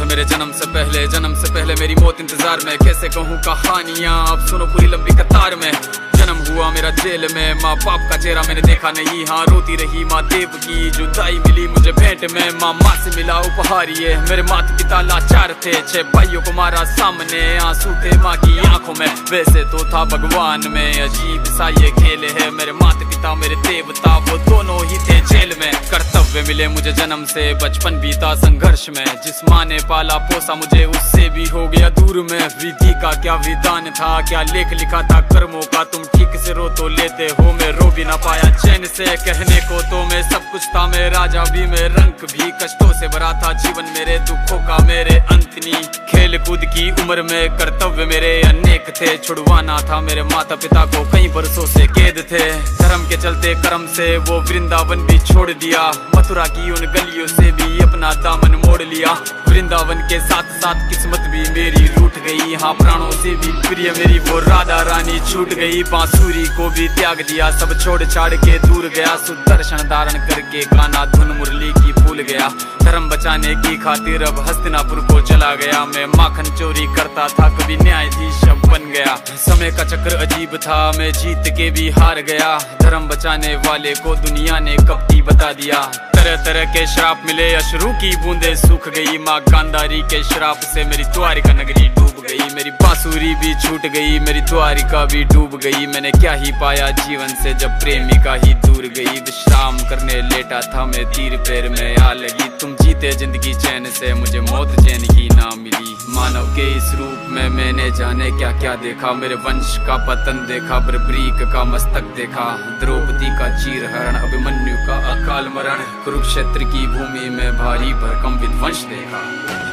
है मेरे जन्म से पहले मेरी मौत इंतजार में। कैसे कहूँ कहानियाँ, अब सुनो पूरी लंबी कतार में। जन्म हुआ मेरा जेल में, माँ बाप का चेहरा मैंने देखा नहीं। हाँ रोती रही माँ देव की, जुदाई मिली मुझे भेंट में। माँ से मिला उपहार ये, मेरे माता पिता लाचार थे। 6 भाइयों को मारा सामने, आंसू थे माँ की आंखों में। वैसे तो था भगवान में, अजीब सा ये खेल है। मेरे माता पिता मेरे देवता, वो दोनों ही थे जेल में। कर्तव्य मिले मुझे जन्म से, बचपन बीता संघर्ष में। जिस माँ ने पाला पोसा मुझे, उससे भी हो गया दूर में। विधि का क्या विधान था, क्या लेख लिखा था कर्मों का। तुम ठीक से रो तो लेते हो, मैं रो भी ना पाया चैन से। कहने को तो मैं सब कुछ था, मैं राजा भी, मैं रंग भी। कष्टों से भरा था जीवन मेरे, दुखों का मेरे अंत नहीं। खेल कूद की उम्र में कर्तव्य मेरे अनेक थे। छुड़वाना था मेरे माता पिता को, कई बरसों से कैद थे। धर्म के चलते कर्म से वो वृंदावन भी छोड़ दिया। मथुरा की उन गलियों से भी अपना दामन मोड़ लिया। वृंदावन के साथ साथ किस्मत भी मेरी रूठ गई। हाँ प्राणों से भी प्रिय मेरी वो राधा रानी छूट गई। बांसुरी को भी त्याग दिया, सब छोड़ छाड़ के दूर गया। सुदर्शन धारण करके गाना धुन मुरली की भूल गया। धर्म बचाने की खातिर अब हस्तिनापुर को चला गया। मैं माखन चोरी करता था, कभी न्यायाधीश अब बन गया। समय का चक्र अजीब था, मैं जीत के भी हार गया। धर्म बचाने वाले को दुनिया ने कपटी बता दिया। तरह तरह के श्राप मिले, अश्रु की बूंदे सूख गई। माँ गांधारी के श्राप से मेरी द्वारिका नगरी डूब गई। मेरी बांसुरी भी छूट गई, मेरी द्वारिका भी डूब गई। मैंने क्या ही पाया जीवन से, जब प्रेमिका ही दूर गई। विश्राम करने लेटा था मैं, तीर पैर में आ लगी। तुम जीते जिंदगी चैन से, मुझे मौत चैन की ना मिली। मानव के इस रूप में मैंने जाने क्या क्या देखा। मेरे वंश का पतन देखा, बर्बरीक का मस्तक देखा। द्रौपदी का चीर हरण, अभिमन्यु का अकाल मरण। कुरुक्षेत्र की भूमि में भारी भरकम विध्वंस देखा।